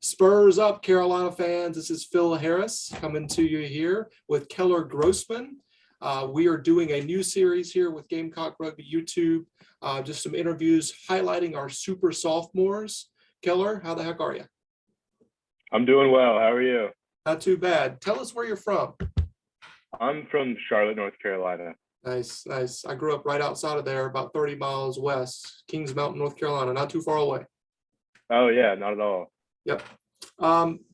Spurs up, Carolina fans. This is Phil Harris coming to you here with Keller Grossman. We are doing a new series here with Gamecock Rugby YouTube. Just some interviews highlighting our super sophomores. Keller, how the heck are you? I'm doing well. How are you? Not too bad. Tell us where you're from. I'm from Charlotte, North Carolina. Nice, nice. I grew up right outside of there, about 30 miles west, Kings Mountain, North Carolina, not too far away. Oh, yeah, not at all. Yep.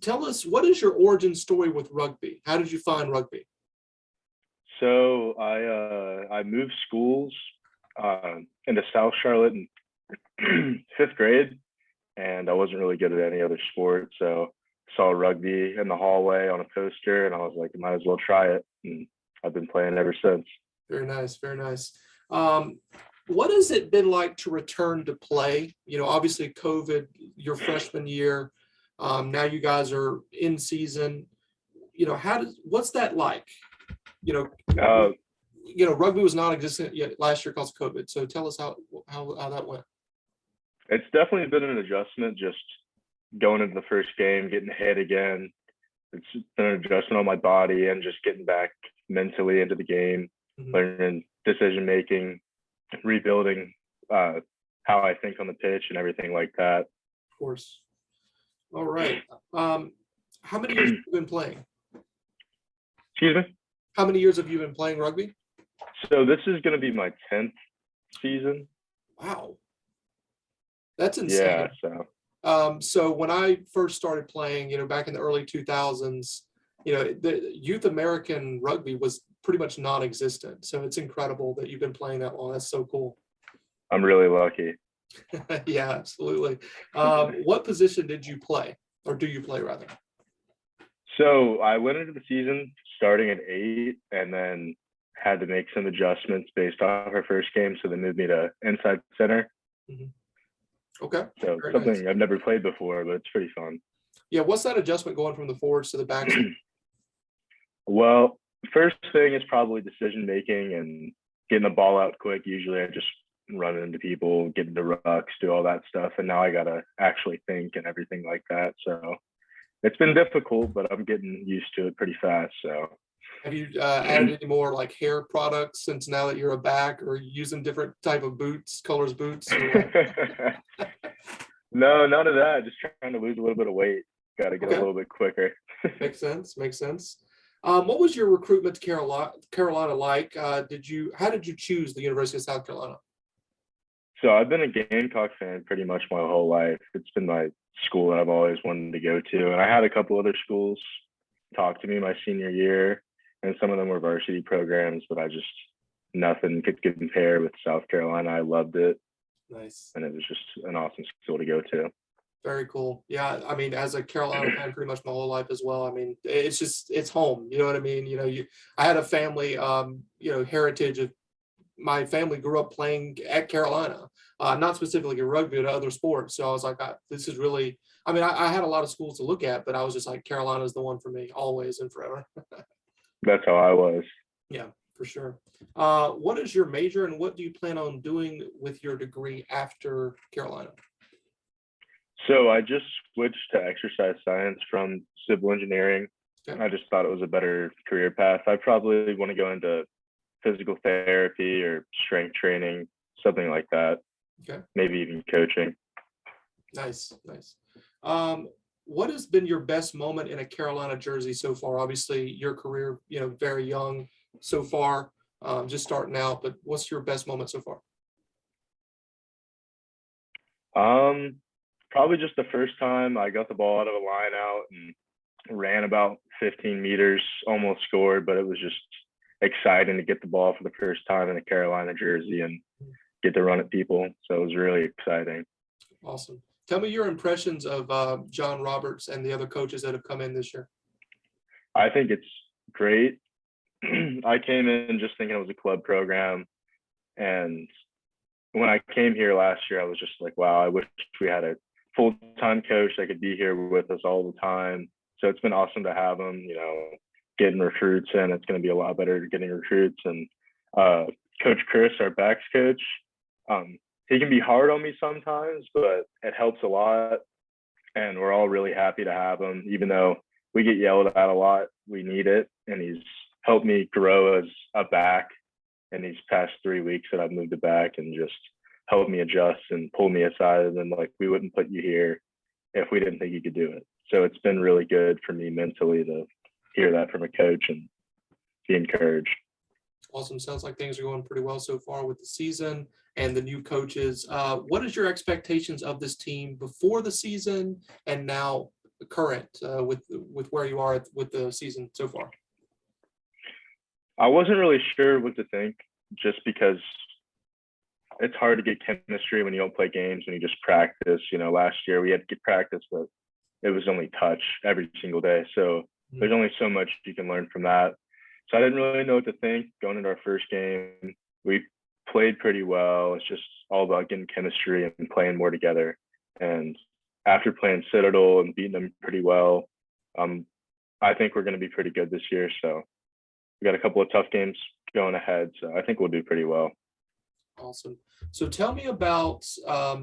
Tell us, what is your origin story with rugby? How did you find rugby? So I moved schools into South Charlotte in fifth grade, and I wasn't really good at any other sport. So saw rugby in the hallway on a poster, and I was like, I might as well try it. And I've been playing ever since. Very nice, very nice. What has it been like to return to play? You know, obviously COVID, your freshman year. Now you guys are in season. You know, what's that like? You know, rugby was non-existent yet last year because of COVID. So tell us how that went. It's definitely been an adjustment, just going into the first game, getting hit again. It's been an adjustment on my body and just getting back mentally into the game, learning decision making, rebuilding how I think on the pitch and everything like that. Of course. All right. How many years have you been playing? Excuse me? How many years have you been playing rugby? So this is going to be my 10th season. Wow. That's insane. Yeah. So when I first started playing, you know, back in the early 2000s, you know, the youth American rugby was pretty much non-existent. So it's incredible that you've been playing that long. That's so cool. I'm really lucky. Yeah, absolutely. What position did you play, or do you play rather? So I went into the season starting at 8, and then had to make some adjustments based off our first game. So they moved me to inside center. Okay. So very something nice. I've never played before, but it's pretty fun. Yeah. What's that adjustment going from the forwards to the backs? Well, first thing is probably decision making and getting the ball out quick. Usually I just run into people, get into rucks, do all that stuff. And now I got to actually think and everything like that. So it's been difficult, but I'm getting used to it pretty fast. So have you added any more like hair products since now that you're a back, or using different type of boots, colors boots? No, none of that. Just trying to lose a little bit of weight. Got to get a little bit quicker. Makes sense. Makes sense. What was your recruitment to Carolina like? How did you choose the University of South Carolina? So I've been a Gamecock fan pretty much my whole life. It's been my school that I've always wanted to go to. And I had a couple other schools talk to me my senior year, and some of them were varsity programs, but nothing could compare with South Carolina. I loved it. Nice. And it was just an awesome school to go to. Very cool. Yeah, I mean, as a Carolina fan, pretty much my whole life as well. I mean, it's home. You know what I mean? You know, I had a family, heritage of my family grew up playing at Carolina, not specifically in rugby, but other sports. So I was like, this is really. I mean, I had a lot of schools to look at, but I was just like, Carolina is the one for me, always and forever. That's how I was. Yeah, for sure. What is your major, and what do you plan on doing with your degree after Carolina? So I just switched to exercise science from civil engineering. Okay. I just thought it was a better career path. I probably want to go into physical therapy or strength training, something like that. Okay. Maybe even coaching. Nice, nice. What has been your best moment in a Carolina jersey so far? Obviously, your career, you know, very young so far, just starting out. But what's your best moment so far? Probably just the first time I got the ball out of a line out and ran about 15 meters, almost scored, but it was just exciting to get the ball for the first time in a Carolina jersey and get to run at people. So it was really exciting. Awesome. Tell me your impressions of John Roberts and the other coaches that have come in this year. I think it's great. I came in just thinking it was a club program. And when I came here last year, I was just like, wow, I wish we had a full-time coach that could be here with us all the time. So it's been awesome to have him, you know, getting recruits in. It's going to be a lot better getting recruits. And Coach Chris, our backs coach, he can be hard on me sometimes, but it helps a lot. and we're all really happy to have him. Even though we get yelled at a lot, we need it, and he's helped me grow as a back in these past 3 weeks that I've moved it back, and just helped me adjust and pull me aside, and then like, we wouldn't put you here if we didn't think you could do it. So it's been really good for me mentally to hear that from a coach and be encouraged. Awesome. Sounds like things are going pretty well so far with the season and the new coaches. What is your expectations of this team before the season and now current with where you are with the season so far? I wasn't really sure what to think, just because it's hard to get chemistry when you don't play games, when you just practice. You know, last year we had to get practice, but it was only touch every single day. So there's only so much you can learn from that. So I didn't really know what to think going into our first game. We played pretty well. It's just all about getting chemistry and playing more together. And after playing Citadel and beating them pretty well, I think we're going to be pretty good this year. So we got a couple of tough games going ahead. So I think we'll do pretty well. Awesome. So tell me about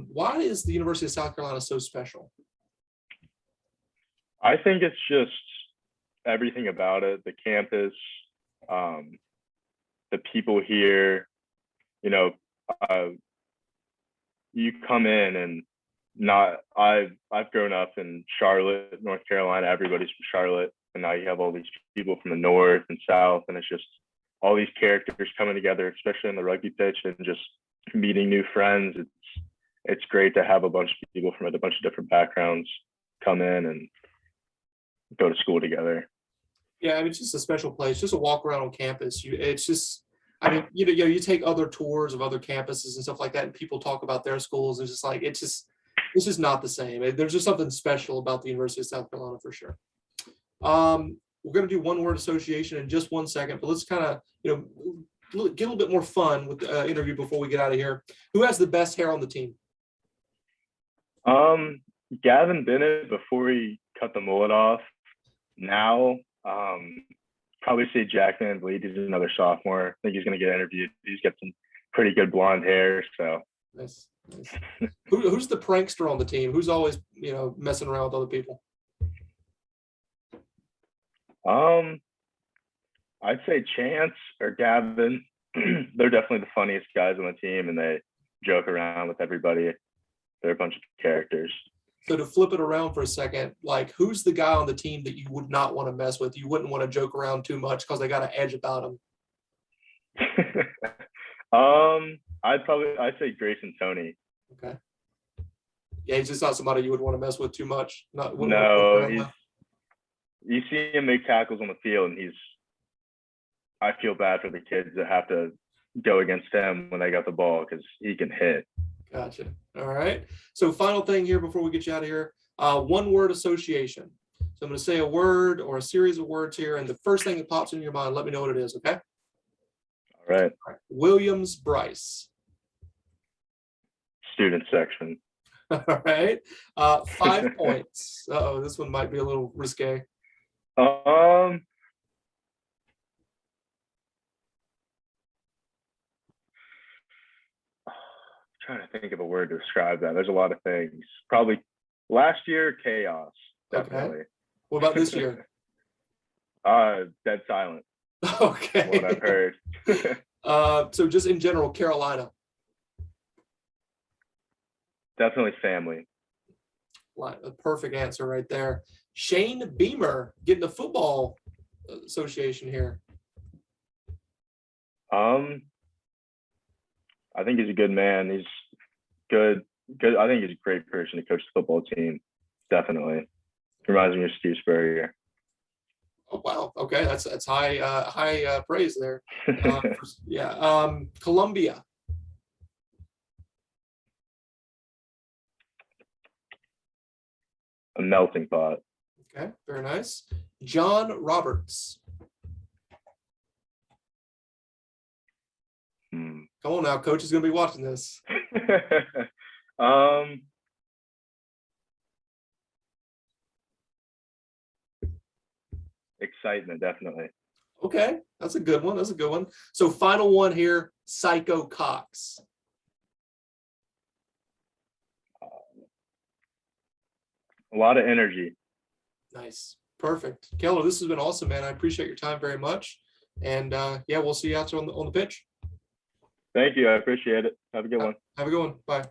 why is the University of South Carolina so special? I think it's just everything about it, the campus, the people here. You know, you come in and I've grown up in Charlotte, North Carolina. Everybody's from Charlotte, and now you have all these people from the north and south, and it's just all these characters coming together, especially in the rugby pitch, and just meeting new friends. It's great to have a bunch of people from a bunch of different backgrounds come in and go to school together. Yeah, I mean, it's just a special place, just a walk around on campus. It's just, I mean, you take other tours of other campuses and stuff like that, and people talk about their schools. It's just like, it's just not the same. There's just something special about the University of South Carolina for sure. We're going to do one word association in just 1 second, but let's kind of, get a little bit more fun with the interview before we get out of here. Who has the best hair on the team? Gavin Bennett, before he cut the mullet off. Now, probably say Jack Van Vliet. He's another sophomore. I think he's going to get interviewed. He's got some pretty good blonde hair. So nice. Who's the prankster on the team? Who's always messing around with other people? I'd say Chance or Gavin. They're definitely the funniest guys on the team, and they joke around with everybody. They're a bunch of characters. So to flip it around for a second, like, who's the guy on the team that you would not want to mess with? You wouldn't want to joke around too much because they got an edge about them. I'd say Grayson Tony. Okay. Yeah, he's just not somebody you would want to mess with too much. No, you see him make tackles on the field, and I feel bad for the kids that have to go against him when they got the ball, because he can hit. Gotcha. All right. So final thing here before we get you out of here, one word association. So I'm going to say a word or a series of words here, and the first thing that pops into your mind, let me know what it is, okay? All right. Williams Bryce. Student section. All right. 5 points. Uh-oh, this one might be a little risque. Trying to think of a word to describe that. There's a lot of things. Probably last year, chaos. Definitely. Okay. What about this year? Dead silent. Okay. What I've heard. So just in general, Carolina. Definitely family. A perfect answer right there. Shane Beamer getting the football association here. I think he's a good man. He's good. I think he's a great person to coach the football team. Definitely. Reminds me of Steve Spurrier. Oh, wow. Okay. That's high praise there. Yeah. Columbia. A melting pot. Okay. Very nice. John Roberts. Come on now, coach is going to be watching this. Excitement, definitely. Okay, that's a good one. So final one here, Psycho Cox. a lot of energy. Nice. Perfect. Keller, this has been awesome, man. I appreciate your time very much. And yeah, we'll see you out there on the pitch. Thank you. I appreciate it. Have a good one. Have a good one. Bye.